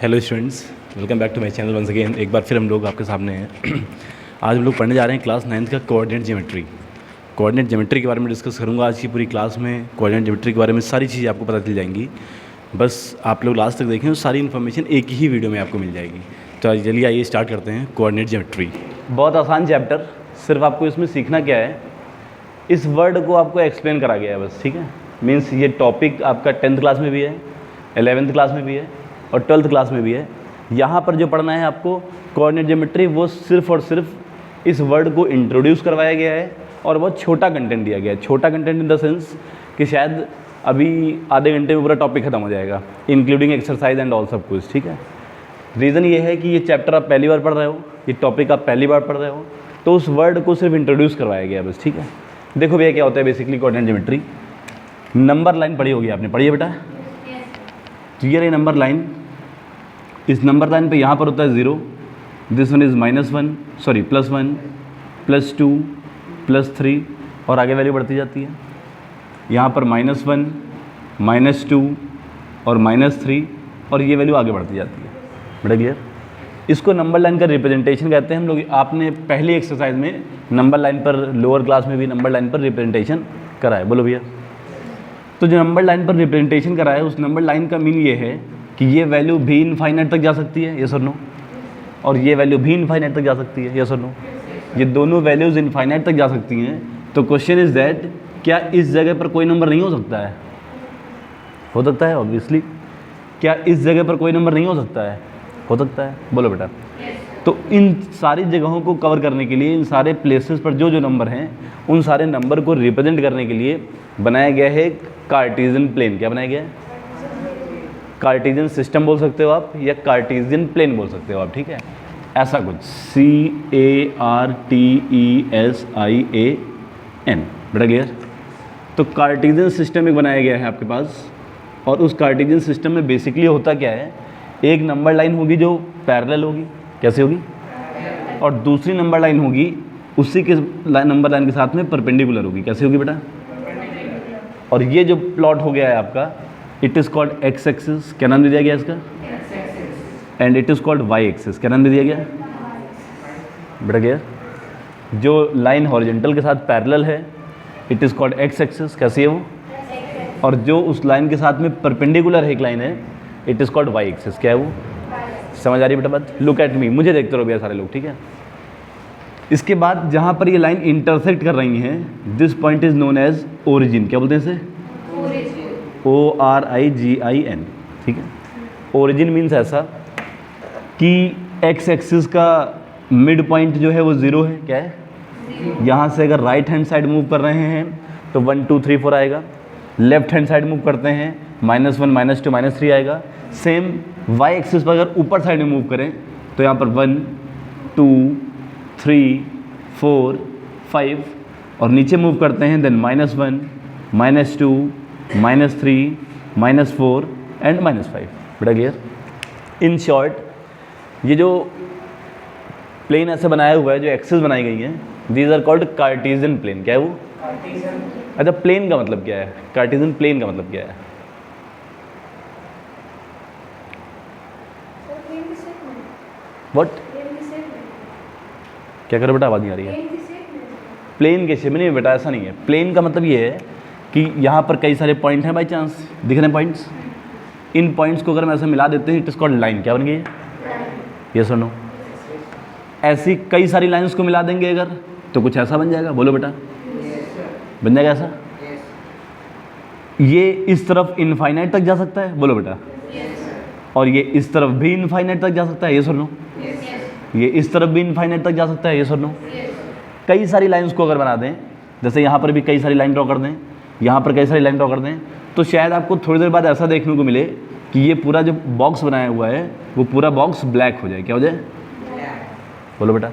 Hello students, welcome back to my channel once again. एक बार फिर हम लोग आपके सामने हैं। आज हम लोग पढ़ने जा रहे हैं क्लास 9th का कोऑर्डिनेट ज्योमेट्री। कोऑर्डिनेट ज्योमेट्री के बारे में डिस्कस करूंगा आज की पूरी क्लास में। कोऑर्डिनेट ज्योमेट्री के बारे में सारी चीज़ें आपको पता चल जाएंगी, बस आप लोग लास्ट तक देखें तो सारी इन्फॉर्मेशन एक ही वीडियो में आपको मिल जाएगी। तो चलिए आइए स्टार्ट करते हैं कोऑर्डिनेट ज्योमेट्री। बहुत आसान चैप्टर, सिर्फ आपको इसमें सीखना क्या है, इस वर्ड को आपको एक्सप्लेन करा गया है बस, ठीक है। मीन्स ये टॉपिक आपका 10th क्लास में भी है, 11th क्लास में भी है और 12th क्लास में भी है। यहाँ पर जो पढ़ना है आपको कोऑर्डिनेट ज्योमेट्री, वो सिर्फ और सिर्फ इस वर्ड को इंट्रोड्यूस करवाया गया है और बहुत छोटा कंटेंट दिया गया है। छोटा कंटेंट इन द सेंस कि शायद अभी आधे घंटे में पूरा टॉपिक खत्म हो जाएगा, इंक्लूडिंग एक्सरसाइज एंड ऑल सब कुछ, ठीक है। रीज़न ये है कि ये चैप्टर आप पहली बार पढ़ रहे हो, ये टॉपिक आप पहली बार पढ़ रहे हो, तो उस वर्ड को सिर्फ इंट्रोड्यूस करवाया गया है बस, ठीक है। देखो भैया क्या होता है basically coordinate geometry. Number line पढ़ी होगी आपने, पढ़ी है बेटा? तो ये रही नंबर लाइन। इस नंबर लाइन पे यहाँ पर होता है 0, दिस वन इज़ +1, +2, +3 और आगे वैल्यू बढ़ती जाती है। यहाँ पर -1, -2 और -3 और ये वैल्यू आगे बढ़ती जाती है। बड़ा क्लियर? इसको नंबर लाइन का रिप्रेजेंटेशन कहते हैं हम लोग। आपने पहली एक्सरसाइज में नंबर लाइन पर, लोअर क्लास में भी नंबर लाइन पर रिप्रेजेंटेशन करा है, बोलो भैया। तो जो नंबर लाइन पर रिप्रेजेंटेशन करा है, उस नंबर लाइन का मीन ये है कि ये वैल्यू भी इनफाइनाइट तक जा सकती है, यस और नो, और ये वैल्यू भी इनफाइनाइट तक जा सकती है, यस और नो। ये दोनों वैल्यूज़ इनफाइनाइट तक जा सकती हैं। तो क्वेश्चन इज़ दैट, क्या इस जगह पर कोई नंबर नहीं हो सकता है? हो सकता है ऑब्वियसली। क्या इस जगह पर कोई नंबर नहीं हो सकता है? हो सकता है, बोलो बेटा। तो इन सारी जगहों को कवर करने के लिए, इन सारे प्लेसेस पर जो जो नंबर हैं, उन सारे नंबर को रिप्रेजेंट करने के लिए बनाया गया है कार्टेशियन प्लेन। क्या बनाया गया है? कार्टेशियन सिस्टम बोल सकते हो आप, या कार्टेशियन प्लेन बोल सकते हो आप, ठीक है। ऐसा कुछ CARTESIAN, बड़ा क्लियर। तो कार्टेशियन सिस्टम एक बनाया गया है आपके पास, और उस कार्टेशियन सिस्टम में बेसिकली होता क्या है, एक नंबर लाइन होगी जो पैरेलल होगी, कैसे होगी, और दूसरी नंबर लाइन होगी उसी के नंबर लाइन के साथ में परपेंडिकुलर होगी, कैसे होगी बेटा। और ये जो प्लॉट हो गया है आपका, it is called X axis. क्या नाम दे दिया गया इसका? And it is called Y axis. क्या नाम दे दिया गया बेटा? क्या जो लाइन हॉरिजॉन्टल के साथ पैरेलल है, it is called X axis. कैसी है वो? और जो उस लाइन के साथ में परपेंडिकुलर है एक लाइन है, it is called Y axis. क्या है वो? समझ आ रही है बेटा बात? लुक एट मी, मुझे देखते रहो भैया सारे लोग, ठीक है। इसके बाद जहाँ पर ये लाइन इंटरसेक्ट कर रही हैं, this point is known as origin. क्या बोलते हैं इसे? ORIGIN, ठीक है। ओरिजिन मीन्स ऐसा कि एक्स एक्सिस का मिड पॉइंट जो है वो 0 है। क्या है? यहाँ से अगर राइट हैंड साइड मूव कर रहे हैं तो 1 2 3 4 आएगा। लेफ्ट हैंड साइड मूव करते हैं -1 -2 -3 आएगा। सेम वाई एक्सिस पर अगर ऊपर साइड में मूव करें तो यहाँ पर 1 2 3 4 5, और नीचे मूव करते हैं देन -1 -2 -3 -4 एंड -5। बेटा क्लियर? इन शॉर्ट, ये जो प्लेन ऐसे बनाया हुआ है, जो एक्सिस बनाई गई हैं, these are called Cartesian plane. क्या है वो? अच्छा, प्लेन का मतलब क्या है? कार्टेशियन प्लेन का मतलब क्या है? व्हाट? क्या करो बेटा, आवाज़ नहीं आ रही है। प्लेन के शेप में नहीं बेटा, ऐसा नहीं है। प्लेन का मतलब ये है कि यहाँ पर कई सारे पॉइंट हैं, बाई चांस दिख रहे हैं पॉइंट्स। इन पॉइंट्स को अगर हम ऐसे मिला देते हैं, इट इज़ कॉल्ड लाइन। क्या बन गई है? यस और नो? ऐसी कई सारी लाइंस को मिला देंगे अगर, तो कुछ ऐसा बन जाएगा, बोलो बेटा। बन जाएगा ऐसा? ये इस तरफ इनफाइनाइट तक जा सकता है, बोलो बेटा। और ये इस तरफ भी इनफाइनाइट तक जा सकता है, यस और नो? ये इस तरफ भी इनफाइनाइट तक जा सकता है, यस और नो? कई सारी लाइंस को अगर बना दें, जैसे यहाँ पर भी कई सारी लाइन ड्रॉ कर दें, यहाँ पर कई सारी लाइन ड्रॉ कर दें, तो शायद आपको थोड़ी देर बाद ऐसा देखने को मिले कि ये पूरा जो बॉक्स बनाया हुआ है, वो पूरा बॉक्स ब्लैक हो जाए। क्या हो जाए? बोलो बेटा।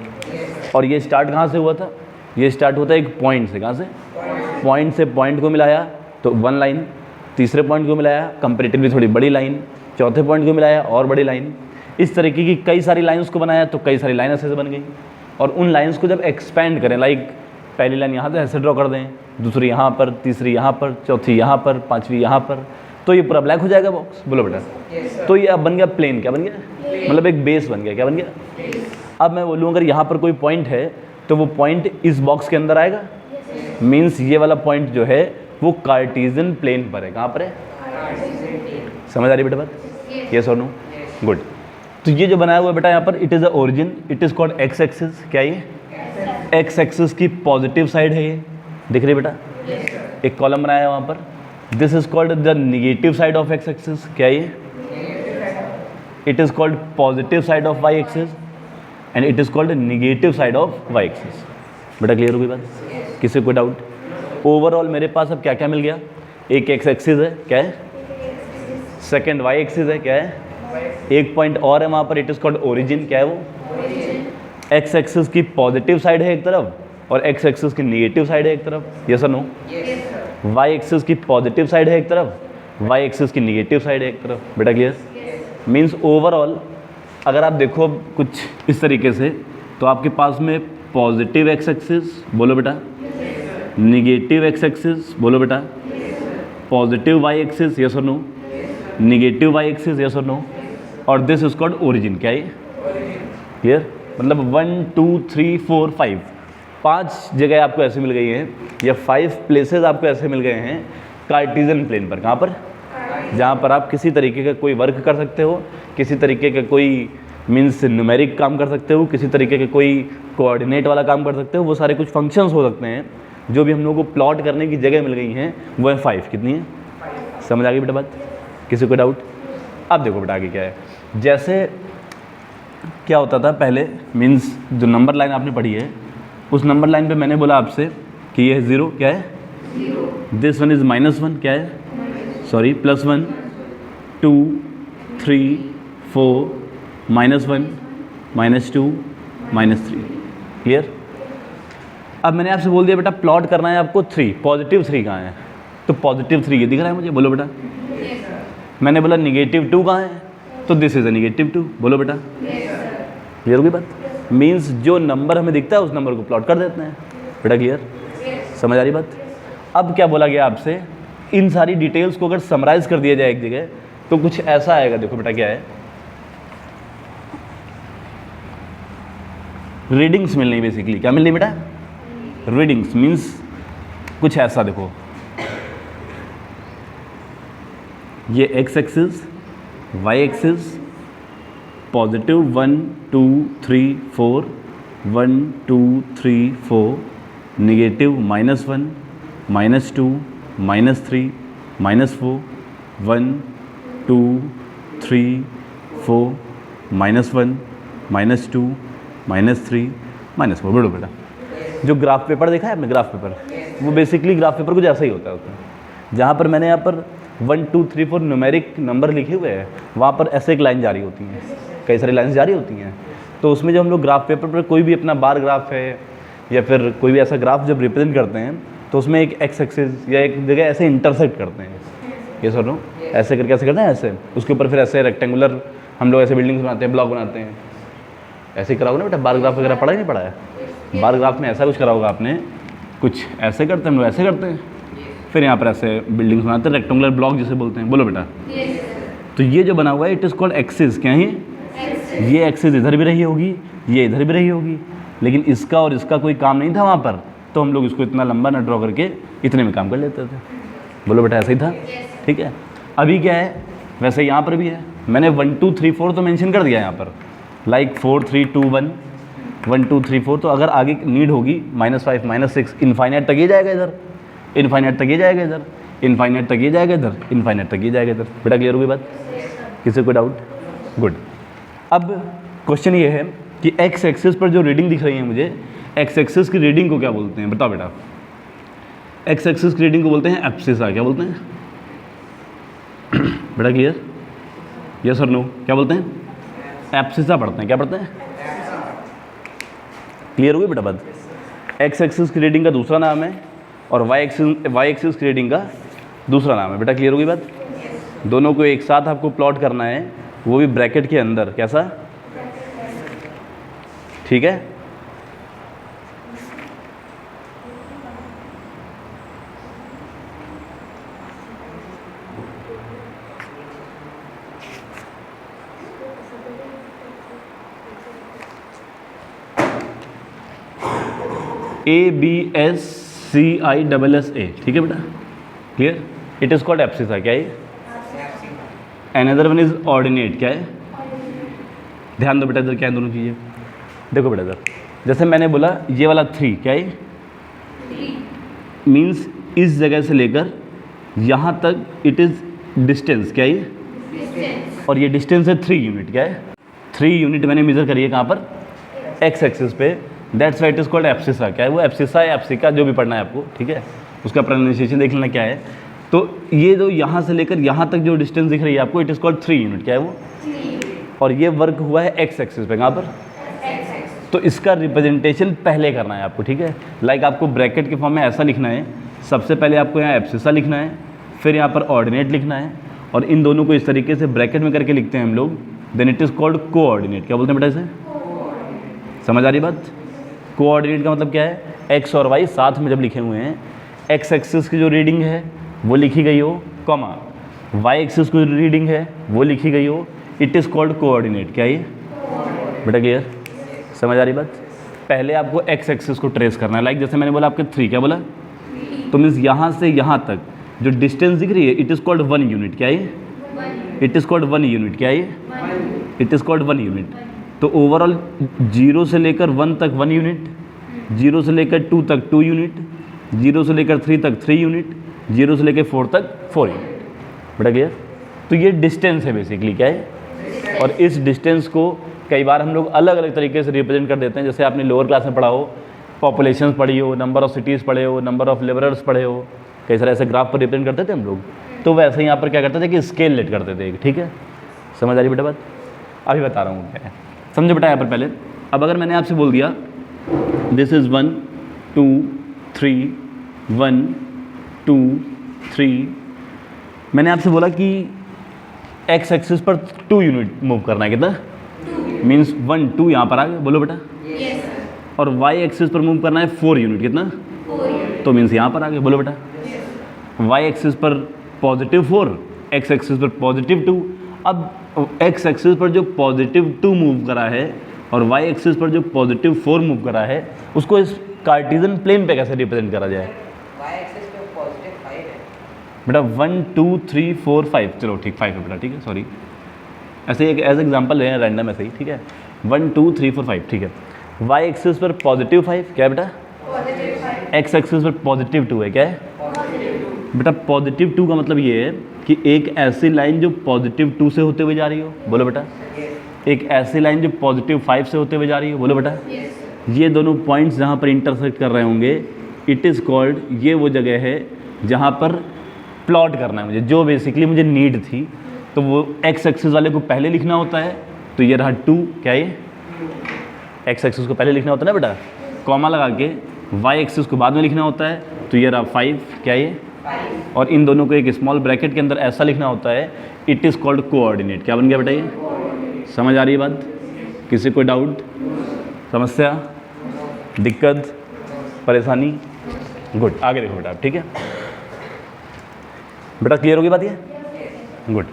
और ये स्टार्ट कहाँ से हुआ था? ये स्टार्ट होता है एक पॉइंट से। कहाँ से? पॉइंट से पॉइंट को मिलाया तो 1 लाइन, तीसरे पॉइंट को मिलाया कंपेरेटिवली थोड़ी बड़ी लाइन, चौथे पॉइंट को मिलाया और बड़ी लाइन। इस तरीके की कई सारी लाइंस को बनाया तो कई सारी लाइन ऐसे से बन गई। और उन लाइंस को जब एक्सपेंड करें, लाइक पहली लाइन यहाँ से ऐसे ड्रॉ कर दें, दूसरी यहाँ पर, तीसरी यहाँ पर, चौथी यहाँ पर, पांचवी यहाँ पर, तो ये पूरा ब्लैक हो जाएगा बॉक्स, बोलो बेटा। तो ये अब बन गया प्लेन, क्या बन गया, मतलब एक बेस बन गया, क्या बन गया। अब मैं बोलूँ अगर यहाँ पर कोई पॉइंट है तो वो पॉइंट इस बॉक्स के अंदर आएगा, मीन्स ये वाला पॉइंट जो है वो कार्टेशियन प्लेन पर है। कहाँ पर है, समझ आ रही बेटा बात, यस और नो, गुड। तो ये जो बनाया हुआ है बेटा यहाँ पर, it is a origin, it is called X axis. क्या ये एक्स एक्सिस की पॉजिटिव साइड है, ये दिख रही है बेटा, एक कॉलम बनाया है वहाँ पर। This is called the negative side of X axis. क्या ये, it is called positive side of Y axis and it is called negative side of Y axis. बेटा क्लियर हो गई बात, किसी को डाउट। ओवरऑल मेरे पास अब क्या क्या मिल गया, एक एक्स एक्सिस है, क्या है, सेकेंड वाई एक्सिस है, क्या है, एक पॉइंट और है वहाँ पर, इट इज कॉल्ड ओरिजिन। क्या है वो, एक्स एक्सिस की पॉजिटिव साइड है एक तरफ और एक्स एक्सिस की निगेटिव साइड है एक तरफ, यस और नो। वाई एक्सिस की पॉजिटिव साइड है एक तरफ, वाई एक्सिस की निगेटिव साइड है एक तरफ। बेटा क्लियर, मीन्स ओवरऑल अगर आप देखो कुछ इस तरीके से, तो आपके पास में पॉजिटिव एक्स एक्सिस, बोलो बेटा, निगेटिव एक्स एक्सिस, बोलो बेटा, पॉजिटिव वाई एक्सिस, यस और no, negative Y axis, yes और नो, और दिस इज कॉल्ड ओरिजिन। क्या है क्लियर, मतलब 1 2 3 4 5 5 जगह आपको ऐसे मिल गई हैं, या 5 प्लेसेस आपको ऐसे मिल गए हैं कार्टेशियन प्लेन पर। कहाँ पर, जहाँ पर आप किसी तरीके का कोई वर्क कर सकते हो, किसी तरीके का कोई मीन्स न्यूमेरिक काम कर सकते हो, किसी तरीके के कोई कोऑर्डिनेट वाला काम कर सकते हो, वो सारे कुछ फंक्शंस हो सकते हैं। जो भी हम लोग को प्लॉट करने की जगह मिल गई हैं वो है 5। कितनी है, समझ आ गई बेटा बात, किसी को डाउट। अब देखो बेटा आगे क्या है, जैसे क्या होता था पहले, मीन्स जो नंबर लाइन आपने पढ़ी है उस नंबर लाइन पे मैंने बोला आपसे कि ये है 0, क्या है, दिस वन इज़ -1, क्या है, सॉरी +1 2 3 4 -1 -2 -3, क्लियर। अब मैंने आपसे बोल दिया बेटा प्लॉट करना है आपको 3, पॉजिटिव 3 कहाँ है, तो पॉजिटिव 3 ये दिख रहा है मुझे, बोलो बेटा। मैंने बोला -2 कहाँ है, तो दिस इज अ -2, बोलो बेटा। क्लियर होगी बात, मीन्स जो नंबर हमें दिखता है उस नंबर को प्लॉट कर देते हैं। बेटा क्लियर, समझ आ रही बात। अब क्या बोला गया आपसे, इन सारी डिटेल्स को अगर समराइज कर दिया जाए एक जगह तो कुछ ऐसा आएगा। देखो बेटा क्या है, रीडिंग्स मिलनी बेसिकली, क्या मिलनी बेटा, रीडिंग्स, मीन्स कुछ ऐसा। देखो ये X axis, Y axis, positive 1 2 3 4 1 2 3 4, negative -1 -2 -3 -4 1 2 3 4 -1 -2 -3 -4। बोलो बेटा, जो ग्राफ पेपर देखा है आपने, ग्राफ पेपर, वो बेसिकली ग्राफ पेपर कुछ ऐसा ही होता है उसमें। जहाँ पर मैंने यहाँ पर 1 2 3 4 न्यूमेरिक नंबर लिखे हुए हैं, वहाँ पर ऐसे एक लाइन जारी होती हैं, कई सारी लाइन्स जारी होती हैं। तो उसमें जब हम लोग ग्राफ पेपर पर कोई भी अपना बार ग्राफ है या फिर कोई भी ऐसा ग्राफ जब रिप्रेजेंट करते हैं तो उसमें एक एक्स एक्सिस या एक जगह ऐसे इंटरसेक्ट करते हैं, ये सर नो, ऐसे करके ऐसे करते हैं ऐसे, उसके ऊपर फिर ऐसे रेक्टेंगुलर हम लोग ऐसे बिल्डिंग्स बनाते हैं, ब्लॉक बनाते हैं, ऐसे करा होगा ना बेटा, बार ग्राफ वगैरह पढ़ा ही नहीं पढ़ा है। बार ग्राफ में ऐसा कुछ करा होगा आपने, कुछ ऐसे करते हैं हम लोग, ऐसे करते हैं, फिर यहाँ पर ऐसे बिल्डिंग्स बनाते हैं, रेक्टेंगुलर ब्लॉक जिसे बोलते हैं। बोलो बेटा, तो ये जो बना हुआ है इट इज़ कॉल्ड एक्सिस। क्या है ये एक्सिस इधर भी रही होगी, ये इधर भी रही होगी, लेकिन इसका और इसका कोई काम नहीं था वहाँ पर, तो हम लोग इसको इतना लंबा ना ड्रॉ करके इतने में काम कर लेते थे। बोलो बेटा ऐसा ही था, ठीक है। अभी क्या है, वैसे यहाँ पर भी है, मैंने 1 2 3 4 तो मेंशन कर दिया यहाँ पर, लाइक 4 3 2 1 1 2 3 4, तो अगर आगे नीड होगी -5 -6 इनफाइनाइट तक ये जाएगा इधर, इनफाइनाइट तक ये जाएगा इधर, इनफाइनाइट तक ये जाएगा इधर, इनफाइनाइट तक ये जाएगा इधर। बेटा क्लियर होगी बात, किसी को डाउट, गुड। अब क्वेश्चन ये है कि एक्स एक्सिस पर जो रीडिंग दिख रही है मुझे, एक्स एक्सिस की रीडिंग को क्या बोलते हैं, बताओ बेटा। एक्स एक्सिस की रीडिंग को बोलते हैं एब्सिसा, क्या बोलते हैं बेटा, क्लियर, यस और नो, क्या बोलते हैं, एब्सिसा पढ़ते हैं, क्या पढ़ते हैं, क्लियर हो गई बेटा बात। एक्स एक्सिस की रीडिंग का दूसरा नाम है और वाई एक्सिस की रीडिंग का दूसरा नाम है। बेटा क्लियर हो गई बात, दोनों को एक साथ आपको प्लॉट करना है, वो भी ब्रैकेट के अंदर, कैसा, ठीक है। ABSCISSA, ठीक है बेटा, clear. It is called abscissa, क्या है? अनदर वन इज ऑर्डिनेट, क्या है? ध्यान दो बेटा इधर, क्या है दोनों चीज़ें, देखो बेटा इधर, जैसे मैंने बोला ये वाला 3, क्या है? मीन्स इस जगह से लेकर यहाँ तक इट इज़ डिस्टेंस, क्या है? और ये डिस्टेंस है 3 यूनिट, क्या है? 3 यूनिट मैंने मेजर करी है कहाँ पर? एक्स एक्सिस पे। That's why it is called abscissa, क्या है? वो एब्सिसा है, एब्सिका, जो भी पढ़ना है आपको, ठीक है, उसका प्रोनाउंसिएशन देख लेना क्या है। तो ये जो यहाँ से लेकर यहाँ तक जो डिस्टेंस दिख रही है आपको, इट इज़ कॉल्ड 3 यूनिट, क्या है वो? और ये वर्क हुआ है एक्स एक्सिस पे, कहाँ पर? तो इसका रिप्रेजेंटेशन पहले करना है आपको, ठीक है। लाइक आपको ब्रैकेट के फॉर्म में ऐसा लिखना है, सबसे पहले आपको यहाँ एब्सिसा लिखना है, फिर यहाँ पर ऑर्डिनेट लिखना है, और इन दोनों को इस तरीके से ब्रैकेट में करके लिखते हैं हम लोग, then it is called coordinate. क्या बोलते हैं बेटा इसे? समझ आ रही बात? कोऑर्डिनेट का मतलब क्या है? एक्स और वाई साथ में जब लिखे हुए हैं, एक्स एक्सिस की जो रीडिंग है वो लिखी गई हो, कॉमा वाई एक्सिस की रीडिंग है वो लिखी गई हो, इट इज़ कॉल्ड कोऑर्डिनेट। क्या ये बेटा क्लियर? समझ आ रही बात? पहले आपको एक्स एक्सिस को ट्रेस करना है, लाइक जैसे मैंने बोला आपके 3, क्या बोला? तो मीन्स यहाँ से यहाँ तक जो डिस्टेंस दिख रही है, इट इज़ कॉल्ड 1 यूनिट, क्या है? इट इज़ कॉल्ड 1 यूनिट, क्या है? It is called 1 unit. तो ओवरऑल 0 से लेकर 1 तक 1 यूनिट, 0 से लेकर 2 तक 2 यूनिट, 0 से लेकर 3 तक 3 यूनिट, 0 से लेकर 4 तक 4 यूनिट। बेटा क्लियर? तो ये डिस्टेंस है बेसिकली, क्या है? और इस डिस्टेंस को कई बार हम लोग अलग अलग तरीके से रिप्रेजेंट कर देते हैं। जैसे आपने लोअर क्लास में पढ़ा हो, पॉपुलेशन पढ़ी हो, नंबर ऑफ सिटीज़ पढ़े हो, नंबर ऑफ लेबरर्स पढ़े हो, कई सारे ऐसे ग्राफ पर रिप्रेजेंट करते थे हम लोग। तो वैसे ही यहाँ पर क्या करते थे कि स्केल लेट करते थे, ठीक है। समझ आ रही बेटा बात? अभी बता रहा हूँ क्या है, समझो बेटा यहाँ पर पहले। अब अगर मैंने आपसे बोल दिया दिस इज़ 1 2 3 1 2 3, मैंने आपसे बोला कि एक्स एक्सिस पर 2 यूनिट मूव करना है, कितना? मीन्स 1 2 यहाँ पर आ गए, बोलो बेटा। और वाई एक्सिस पर मूव करना है 4 यूनिट, कितना? 4। तो मीन्स यहाँ पर आ गए, बोलो बेटा। वाई एक्सिस पर +4, एक्स एक्सिस पर +2। अब एक्स एक्सिस पर जो +2 मूव करा है और वाई एक्सिस पर जो +4 मूव करा है, उसको इस कार्टेशियन प्लेन पे कैसे रिप्रेजेंट करा जाए? वाई एक्सिस पे +5 है बेटा। 1 2 3 4 5, चलो ठीक 5 है बेटा, ठीक है, सॉरी, ऐसे एक एज एग्जाम्पल ले रैंडम ऐसे ही, ठीक है। 1 2 3 4 5, ठीक है। वाई एक्सिस पर +5, क्या है बेटा? एक्स एक्सिस पर +2 है, क्या है बेटा? +2 का मतलब ये है कि एक ऐसी लाइन जो +2 से होते हुए जा रही हो, बोलो बेटा। एक ऐसी लाइन जो +5 से होते हुए जा रही हो, बोलो बेटा। ये दोनों पॉइंट्स जहाँ पर इंटरसेक्ट कर रहे होंगे, इट इज़ कॉल्ड, ये वो जगह है जहाँ पर प्लॉट करना है मुझे, जो बेसिकली मुझे नीड थी। तो वो एक्स एक्सिस वाले को पहले लिखना होता है, तो ये रहा 2, क्या ये? एक्स एक्सिस को पहले लिखना होता है ना बेटा, कॉमा लगा के। वाई एक्सिस को बाद में लिखना होता है, तो ये रहा 5, क्या ये? और इन दोनों को एक स्मॉल ब्रैकेट के अंदर ऐसा लिखना होता है, इट इज़ कॉल्ड कोऑर्डिनेट। क्या बन गया बेटा ये? समझ आ रही है बात? किसी कोई डाउट, समस्या, दिक्कत, परेशानी? गुड, आगे देखो बेटा आप, ठीक है बेटा, क्लियर होगी बात ये? गुड,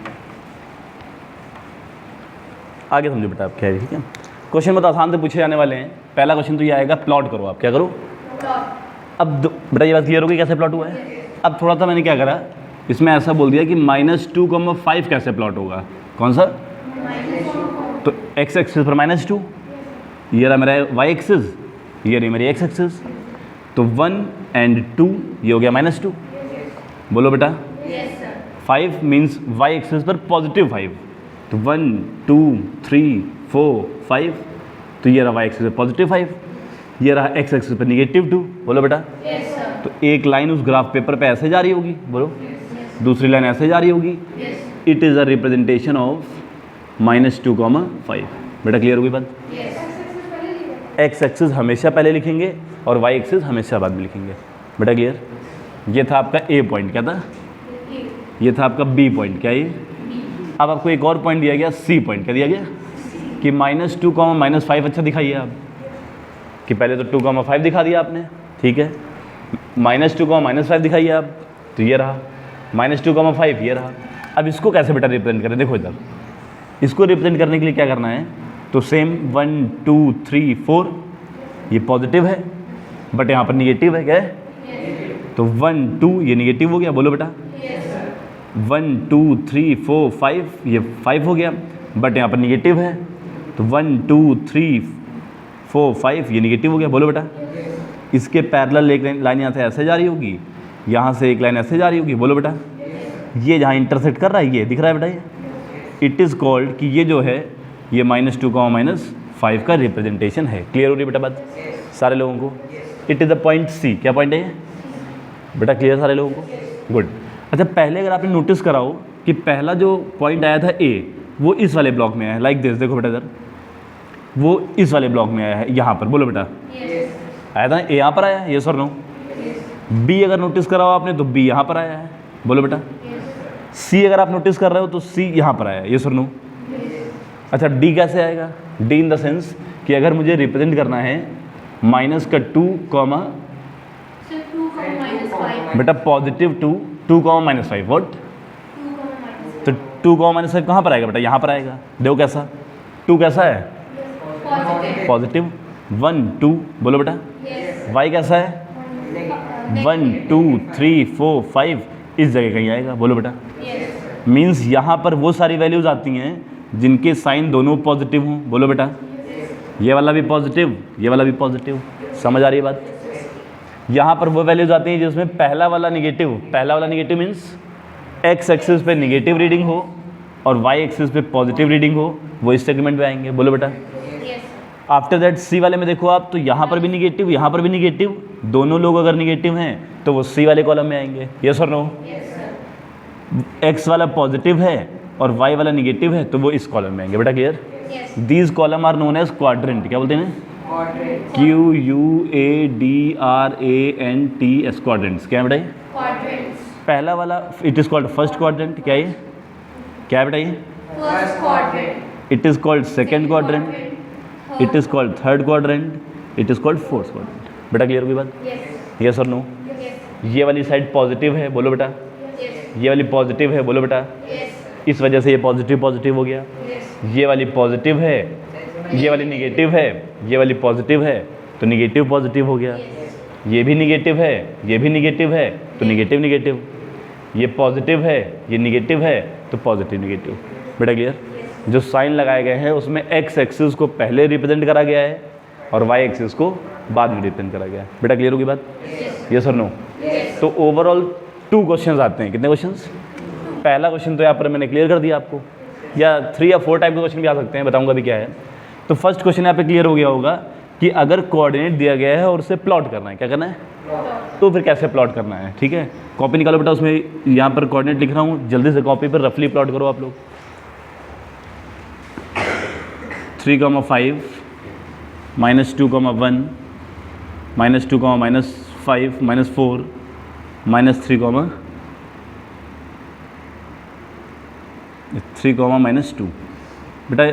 आगे समझो बेटा आप, क्या है, ठीक है। क्वेश्चन बहुत आसान से पूछे जाने वाले हैं। पहला क्वेश्चन तो ये आएगा, प्लॉट करो। आप क्या करो? अब बेटा ये बात क्लियर होगी कैसे प्लॉट हुआ है? अब थोड़ा सा मैंने क्या करा, इसमें ऐसा बोल दिया कि -2,5 कैसे प्लॉट होगा। कौन सा? तो एक्स एक्सिस पर -2, ये रहा मेरा वाई एक्सिस, ये रही मेरी एक्स एक्सिस। तो 1 और 2 ये हो गया -2, बोलो बेटा। 5 मीन्स वाई एक्सिस पर +5, तो 1 2 3 4 5, तो ये रहा वाई एक्सिस पर +5, ये रहा एक्स एक्सिस पर -2, बोलो बेटा। तो एक लाइन उस ग्राफ पेपर पे ऐसे जा रही होगी, बोलो। दूसरी लाइन ऐसे जा रही होगी। It is a representation of -2,5। बेटा क्लियर होगी बात? एक्स एक्सिस हमेशा पहले लिखेंगे और वाई एक्सिस हमेशा बाद में लिखेंगे। बेटा क्लियर? ये था आपका ए पॉइंट, क्या था? ये था आपका बी पॉइंट, क्या ये? अब आपको एक और पॉइंट दिया गया, सी पॉइंट। क्या दिया गया? कि -2, -5 अच्छा दिखाइए आप, कि पहले तो 2,5 दिखा दिया आपने, ठीक है। -2, -5 दिखाइए आप, तो ये रहा -2,5, ये रहा। अब इसको कैसे बेटा रिप्रेजेंट करें? देखो इधर, इसको रिप्रेजेंट करने के लिए क्या करना है, तो सेम 1 2 3 4, ये पॉजिटिव है, बट यहाँ पर निगेटिव है, क्या है? तो 1 2 ये निगेटिव हो गया, बोलो बेटा। 1 2 3 4 5 ये 5 हो गया, बट यहाँ पर निगेटिव है, तो 1 2 3 4 5 ये निगेटिव हो गया, बोलो बेटा। इसके पैरेलल एक लाइन यहाँ से ऐसे जा रही होगी, यहाँ से एक लाइन ऐसे जा रही होगी, बोलो बेटा। ये जहाँ इंटरसेक्ट कर रहा है ये दिख रहा है बेटा, ये इट इज़ कॉल्ड कि ये जो है ये -2 -5 का रिप्रेजेंटेशन है। क्लियर हो रही है बेटा बात सारे लोगों को? It is the point C. क्या पॉइंट है ये बेटा? क्लियर सारे लोगों को? गुड। अच्छा, पहले अगर आपने नोटिस करा हो कि पहला जो पॉइंट आया था ए, वो इस वाले ब्लॉक में आया है, लाइक दिस। देखो बेटा इधर, वो इस वाले ब्लॉक में आया है, यहाँ पर, बोलो बेटा। आया था ए, यहाँ पर आया है, यस और नो? बी अगर नोटिस करा हो आपने तो बी यहाँ पर आया है, बोलो बेटा। सी अगर आप नोटिस कर रहे हो तो सी यहाँ पर आया है, यस और नो? अच्छा, डी कैसे आएगा? डी इन द सेंस कि अगर मुझे रिप्रेजेंट करना है -2 बेटा पॉजिटिव 2 -5 व्हाट? तो 2 -5 कहाँ पर आएगा बेटा? यहाँ पर आएगा। देखो कैसा, 2 कैसा है? पॉजिटिव। 1 2 बोलो बेटा। वाई कैसा है? 1 2 3 4 5 इस जगह कहीं आएगा, बोलो बेटा। मीन्स यहाँ पर वो सारी वैल्यूज़ आती हैं जिनके साइन दोनों पॉजिटिव हों, बोलो बेटा। ये वाला भी पॉजिटिव, ये वाला भी पॉजिटिव। समझ आ रही है बात? यहाँ पर वो वैल्यूज़ आती हैं जिसमें पहला वाला निगेटिव मीन्स एक्स एक्सिस पे निगेटिव रीडिंग हो और वाई एक्सिस पे पॉजिटिव रीडिंग हो, वो इस सेगमेंट में आएंगे, बोलो बेटा। आफ्टर दैट सी वाले में देखो आप, तो यहाँ पर भी निगेटिव, यहाँ पर भी निगेटिव, दोनों लोग अगर निगेटिव हैं तो वो सी वाले कॉलम में आएंगे, यस और नो? एक्स वाला पॉजिटिव है और वाई वाला निगेटिव है तो वो इस कॉलम में आएंगे, बेटा। Clear? These column are known as quadrant. क्या बोलते हैं? QUADRANT quadrants. क्या है बेटा? पहला वाला it is called first quadrant. क्या है? क्या है बेटा ये? First quadrant. It is called second quadrant, it is called third quadrant, it is called fourth quadrant. बेटा क्लियर होगी बात? यस और नो? ये वाली साइड पॉजिटिव है, बोलो बेटा। ये वाली पॉजिटिव है, बोलो बेटा। इस वजह से ये पॉजिटिव पॉजिटिव हो गया। ये वाली पॉजिटिव है, ये वाली निगेटिव है, ये वाली पॉजिटिव है तो निगेटिव पॉजिटिव हो गया। ये भी निगेटिव है, ये भी निगेटिव है तो निगेटिव निगेटिव। ये पॉजिटिव है, ये निगेटिव है तो पॉजिटिव निगेटिव। बेटा क्लियर? जो साइन लगाए गए हैं उसमें एक्स एक्सिस को पहले रिप्रेजेंट करा गया है और वाई एक्सिस को बाद में रिप्रेजेंट करा गया है। बेटा क्लियर होगी बात? यस और नो? तो ओवरऑल 2 क्वेश्चंस आते हैं। कितने क्वेश्चंस? पहला क्वेश्चन तो यहाँ पर मैंने क्लियर कर दिया आपको, या 3 या 4 टाइप के क्वेश्चन भी आ सकते हैं, बताऊंगा अभी क्या है। तो फर्स्ट क्वेश्चन यहाँ पे क्लियर हो गया होगा कि अगर कोऑर्डिनेट दिया गया है और उसे प्लॉट करना है, क्या करना है? तो फिर कैसे प्लॉट करना है, ठीक है। कॉपी निकालो बेटा, उसमें यहाँ पर कोऑर्डिनेट लिख रहा हूँ, जल्दी से कॉपी पर रफली प्लॉट करो आप लोग। 3, 5 -2, 1 -2, -5 -4 -3 -2। बेटा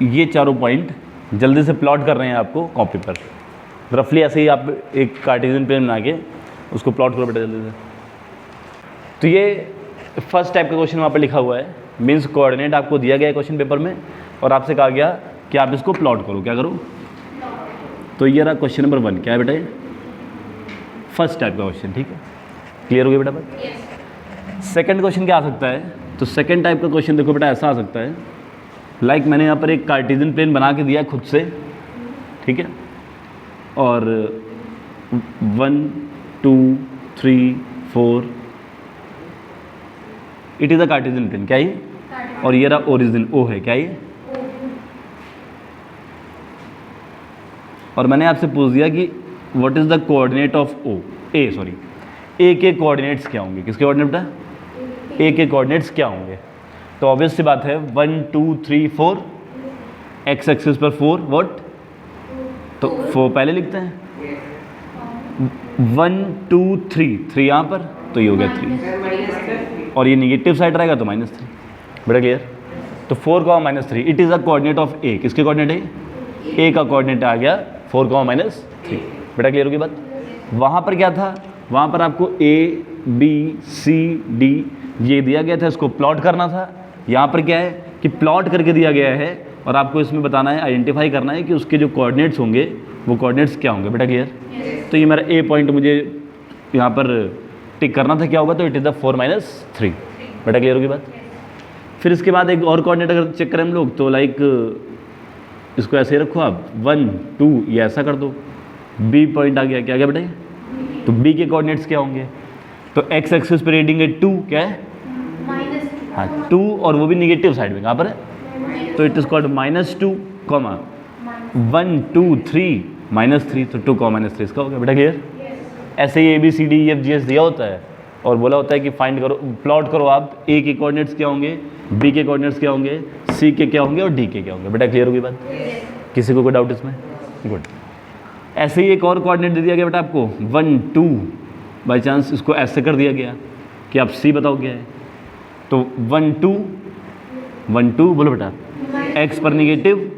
ये चारों पॉइंट जल्दी से प्लॉट कर रहे हैं आपको कॉपी पर, रफली ऐसे ही आप एक कार्टेशियन प्लेन बना के उसको प्लॉट करो बेटा जल्दी से। तो ये फर्स्ट टाइप का क्वेश्चन वहाँ पर लिखा हुआ है, मीन्स कोऑर्डिनेट आपको दिया गया है क्वेश्चन पेपर में और आपसे कहा गया कि आप इसको प्लॉट करो। क्या करो? तो ये रहा क्वेश्चन नंबर 1। क्या है बेटा? ये फर्स्ट टाइप का क्वेश्चन, ठीक है। क्लियर हो गया बेटा बात? सेकंड क्वेश्चन क्या आ सकता है? तो सेकंड टाइप का क्वेश्चन देखो बेटा ऐसा आ सकता है, लाइक मैंने यहाँ पर एक कार्टेशियन प्लेन बना के दिया खुद से, ठीक है, और 1 2 3 4 it is a Cartesian plane. क्या ये? और ये रहा ओरिजिन ओ है। क्या ये? और मैंने आपसे पूछ दिया कि what is the coordinate of O A, sorry A के कोऑर्डिनेट्स क्या होंगे? किसके कोऑर्डिनेट बेटा? ए के कोऑर्डिनेट्स क्या होंगे? तो ऑब्वियस सी बात है 1 2 3 4 एक्स एक्सिस पर 4 व्हाट? तो 4 पहले लिखते हैं। 1 2 3 यहाँ पर तो ये हो गया 3 और ये निगेटिव साइड रहेगा तो -3। बेटा क्लियर? तो 4 -3 it is a coordinate of A. किसके कोऑर्डिनेट है? ए का कोऑर्डिनेट आ गया 4 -3। बेटा क्लियर होगी बात? वहाँ पर क्या था? वहाँ पर आपको A B C D ये दिया गया था, इसको प्लॉट करना था। यहाँ पर क्या है कि प्लॉट करके दिया गया है और आपको इसमें बताना है, आइडेंटिफाई करना है कि उसके जो कोऑर्डिनेट्स होंगे वो कोऑर्डिनेट्स क्या होंगे बेटा, क्लियर? तो ये मेरा ए पॉइंट मुझे यहाँ पर टिक करना था, क्या होगा, तो इट इज़ द 4 - 3 बेटा, क्लियर होगी बात? फिर इसके बाद एक और कोऑर्डिनेट अगर चेक करें हम लोग तो लाइक इसको ऐसे ही रखो आप 1 2, ये ऐसा कर दो, बी पॉइंट आ गया, क्या गया बेटा ये? तो बी के कोऑर्डिनेट्स क्या होंगे, तो एक्स एक्सिस पर रीडिंग है 2, क्या है? हाँ 2, और वो भी निगेटिव साइड में, कहाँ पर है? तो इट इज कॉल्ड -2, 1 2 3 -3, तो 2, -3 इसका हो गया बेटा, क्लियर? ऐसे ही ABCDEFGH दिया होता है और बोला होता है कि फाइंड करो, प्लॉट करो आप, ए के कोऑर्डिनेट्स क्या होंगे, बी के कोऑर्डिनेट्स क्या होंगे, सी के क्या होंगे और डी के क्या होंगे बेटा, क्लियर होगी बात? किसी को कोई डाउट इसमें? गुड। ऐसे ही एक और कोऑर्डिनेट दे दिया गया बेटा आपको 1 2, बाई चांस इसको ऐसे कर दिया गया कि आप सी बताओ क्या है, तो 1 2 बोलो बेटा, एक्स पर निगेटिव,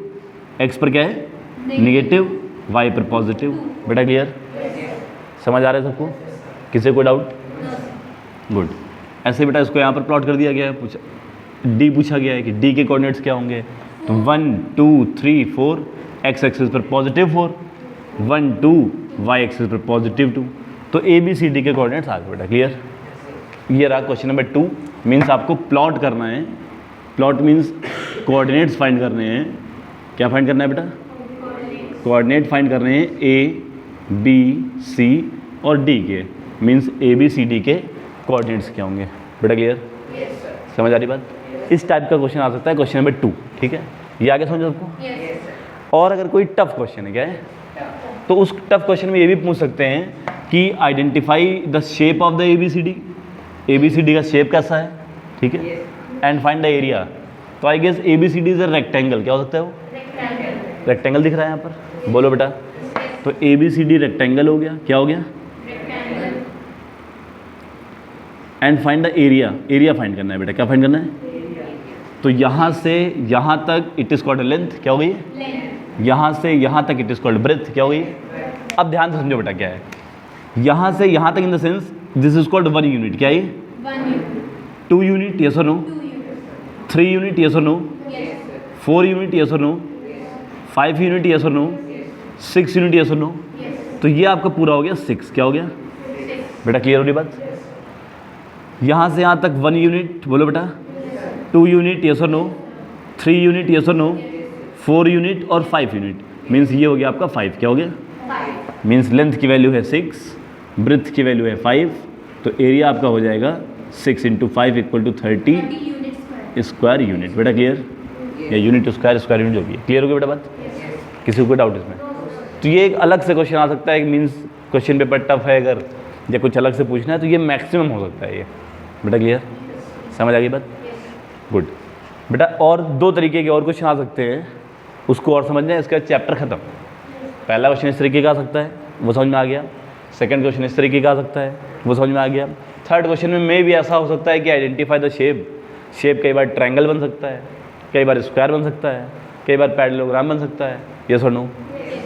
एक्स पर क्या है, निगेटिव, वाई पर पॉजिटिव बेटा, क्लियर? समझ आ रहा है सबको? किसी को डाउट? गुड। ऐसे बेटा इसको यहाँ पर प्लॉट कर दिया गया है, पूछा गया है कि डी के कोऑर्डिनेट्स क्या होंगे, तो 1 2 3 4, एक्स एक्सिस पर +4, 1 2, वाई एक्सिस पर +2, तो ABCD के कोऑर्डिनेट्स आ गए बेटा, क्लियर? ये रहा क्वेश्चन नंबर 2। मीन्स आपको प्लॉट करना है, प्लॉट मीन्स कोऑर्डिनेट्स फाइंड करने हैं। क्या फाइंड करना है बेटा? कोऑर्डिनेट फाइंड करने हैं A B C और D के, मीन्स ABCD के कोऑर्डिनेट्स क्या होंगे बेटा, क्लियर? समझ आ रही बात? इस टाइप का क्वेश्चन आ सकता है क्वेश्चन नंबर 2, ठीक है? ये आगे समझो सबको? और अगर कोई टफ क्वेश्चन है, क्या है, तो उस टफ क्वेश्चन में ये भी पूछ सकते हैं कि identify the shape of the ABCD का शेप कैसा है, ठीक है, एंड फाइंड द एरिया। तो I guess ABCD is a rectangle, क्या हो सकता है वो? रेक्टेंगल दिख रहा है यहाँ पर, बोलो बेटा। तो ABCD रेक्टेंगल हो गया, क्या हो गया? And find the area, area find करना है बेटा, क्या फाइंड करना है? तो यहाँ से यहाँ तक इट इज कॉल्ड लेंथ, क्या हो गई? यहाँ से यहाँ तक इट इज कॉल्ड ब्रेथ, क्या हो गई? अब ध्यान से समझो बेटा क्या है, यहाँ से यहाँ तक in the sense this is called 1 unit, क्या है ये? 2 यूनिट, यस और नो? 3 यूनिट, यस और नो? 4 यूनिट, यस और नो? 5 यूनिट, यस और नो? 6 यूनिट, यस और नो? तो ये आपका पूरा हो गया 6, क्या हो गया बेटा, क्लियर हो रही बात? यहाँ से यहाँ तक 1 यूनिट, बोलो बेटा। 2 यूनिट, यस और नो? 3 यूनिट, यस और नो? 4 यूनिट और 5 यूनिट, मीन्स ये हो गया आपका 5, क्या हो गया? मीन्स लेंथ की वैल्यू है 6, ब्रेथ की वैल्यू है 5, तो एरिया आपका हो जाएगा 6 × 5 = 30 स्क्वायर यूनिट बेटा, क्लियर? या यूनिट स्क्वायर यूनिट जो भी है, क्लियर हो गया बेटा बात? किसी को कोई डाउट इसमें? तो ये एक अलग से क्वेश्चन आ सकता है, मीन्स क्वेश्चन पेपर टफ है अगर या कुछ अलग से पूछना है तो ये मैक्सिमम हो सकता है ये बेटा, क्लियर? समझ आ गई बात? गुड बेटा। और 2 तरीके के और क्वेश्चन आ सकते हैं, उसको और समझना है, इसका चैप्टर खत्म। पहला क्वेश्चन इस तरीके का आ सकता है, वो समझ में आ गया। सेकंड क्वेश्चन इस तरीके का आ सकता है, वो समझ में आ गया। थर्ड क्वेश्चन में भी ऐसा हो सकता है कि आइडेंटिफाई द शेप। शेप कई बार ट्रायंगल बन सकता है, कई बार स्क्वायर बन सकता है, कई बार पैरेललोग्राम बन सकता है, यस और नो?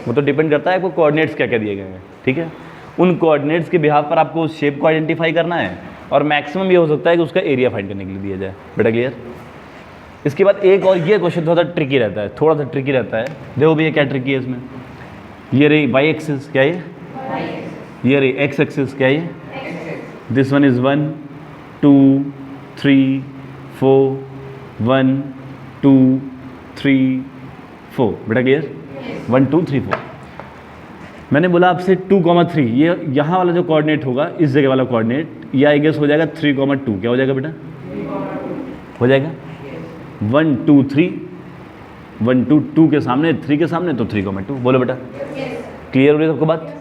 वो तो डिपेंड करता है आपको कोऑर्डिनेट्स क्या क्या दिए गए हैं, ठीक है? उन कोऑर्डिनेट्स के बिहाफ पर आपको उस शेप को आइडेंटिफाई करना है, और मैक्सिमम ये हो सकता है कि उसका एरिया फाइंड करने के लिए दिया जाए बेटा, क्लियर? इसके बाद एक और ये क्वेश्चन थोड़ा सा ट्रिकी रहता है, देखो भैया क्या ट्रिकी है इसमें। ये रही वाई एक्सिस, क्या है ये रही एक्स एक्सिस, क्या है दिस वन इज 1 2 3 4 1 2 3 4 बेटा, क्लियर? 1 2 3 4। मैंने बोला आपसे 2, 3, ये यहाँ वाला जो कोऑर्डिनेट होगा, इस जगह वाला कोऑर्डिनेट, ये आई गेस हो जाएगा 3, 2, क्या हो जाएगा बेटा? हो जाएगा 1 2 3, 1 2 2 के सामने, 3 के सामने, तो 3, 2, बोलो बेटा। क्लियर हो रही है सबको बात?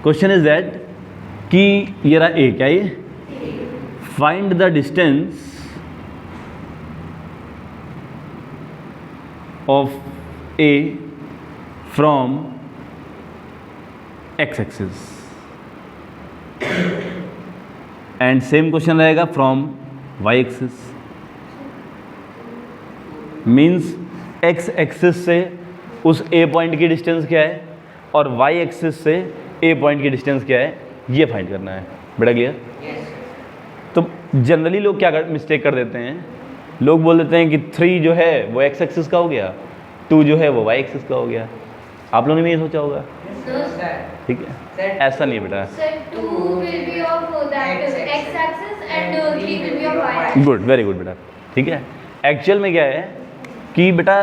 क्वेश्चन इज दैट कि ये रहा ए, क्या ये? Find the distance of A from X axis, and same question रहेगा from Y axis. Means X axis से उस ए पॉइंट की डिस्टेंस क्या है और वाई एक्सिस से ए पॉइंट की डिस्टेंस क्या है, ये फाइंड करना है बेटा, क्लियर? तो जनरली लोग क्या मिस्टेक कर देते हैं, लोग बोल देते हैं कि 3 जो है वो एक्स एक्सिस का हो गया, 2 जो है वो वाई एक्सिस का हो गया। आप लोगों ने भी ये सोचा होगा, Sir. ठीक है? Sir. ऐसा नहीं है बेटा। Sir, 2 will be of that x-axis and 3 will be of y-axis. Good, very good बेटा, ठीक है। एक्चुअल में क्या है कि बेटा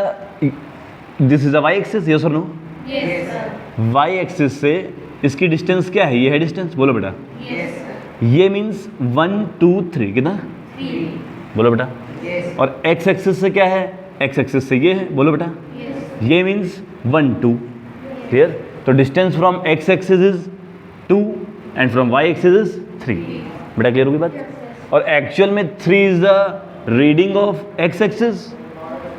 this is a Y axis, yes और no? Yes, sir. Y axis से इसकी डिस्टेंस क्या है, ये है डिस्टेंस, बोलो बेटा। Yes, sir. ये मीन्स 1 2 3 कितना, 3. बोलो बेटा। Yes. और एक्स एक्सिस से क्या है, एक्स एक्सिस से ये है, बोलो बेटा। Yes. ये मीन्स 1 2, क्लियर? तो distance from X axis is 2 and from Y axis is 3। बेटा क्लियर होगी बात? और एक्चुअल में 3 is the reading of X axis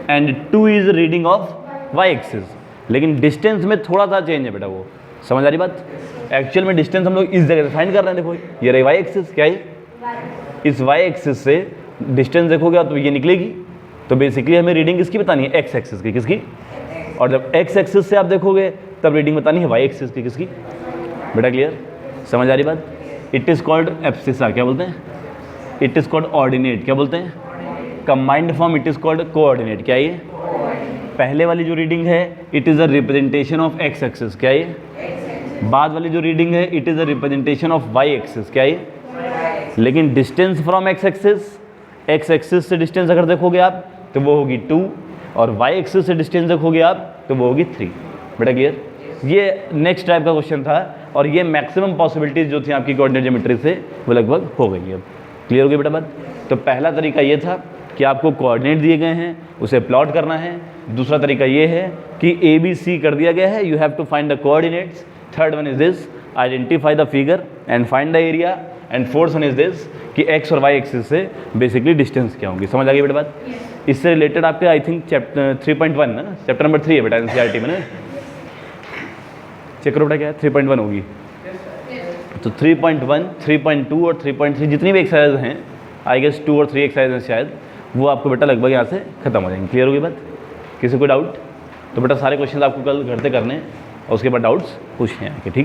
and 2 is reading of Y axis, लेकिन डिस्टेंस में थोड़ा सा चेंज है बेटा, वो समझ आ रही बात? एक्चुअल में डिस्टेंस हम लोग इस जगह से फाइंड कर रहे हैं, देखो ये रही वाई एक्सिस, क्या है? इस वाई एक्सिस से डिस्टेंस देखोगे तो ये निकलेगी, तो बेसिकली हमें रीडिंग किसकी बतानी है, एक्स एक्सिस की, किसकी? और जब एक्स एक्सिस से आप देखोगे तब रीडिंग बतानी है वाई एक्सिस की, किसकी? बेटा क्लियर, समझ आ रही बात? इट इज़ कॉल्ड एब्सिसा, क्या बोलते हैं? इट इज़ कॉल्ड ऑर्डिनेट, क्या बोलते हैं? Combined form it is called coordinate, क्या ये? पहले वाली जो रीडिंग है it is a representation of X axis, क्या ये? बाद वाली जो रीडिंग है it is a representation of Y axis, क्या ये? लेकिन डिस्टेंस फ्रॉम एक्स एक्सिस से डिस्टेंस अगर देखोगे आप तो वो होगी 2, और वाई एक्सिस से डिस्टेंस देखोगे आप तो वो होगी 3। बेटा क्लियर? ये नेक्स्ट टाइप का क्वेश्चन था, और ये मैक्सिमम पॉसिबिलिटीज़ जो थी आपकी कोऑर्डिनेट ज्योमेट्री से वो लगभग हो गई है। अब क्लियर हो गई बेटा बात? तो पहला तरीका ये था कि आपको कोऑर्डिनेट दिए गए हैं, उसे प्लॉट करना है। दूसरा तरीका ये है कि ए बी सी कर दिया गया है, you have to find the coordinates. Third one is this, identify the figure and find the area. And fourth one is this कि एक्स और वाई एक्सिस से बेसिकली डिस्टेंस क्या होंगी। समझ आ गई बेटा बात? इससे रिलेटेड आपके आई थिंक चैप्टर 3.1 है ना, चैप्टर नंबर 3 है बेटा एनसीईआरटी में ना, चेक करो बेटा क्या है, 3.1 होगी। तो 3.1, 3.2 और 3.3 जितनी भी एक्सरसाइज हैं, आई गेस 2 और 3 एक्सरसाइज हैं शायद, वो आपको बेटा लगभग यहाँ से खत्म हो जाएंगे। क्लियर होगी बात? किसी को डाउट? तो बेटा सारे क्वेश्चन आपको कल घर से करने हैं और उसके बाद डाउट्स पूछने हैं, ठीक है?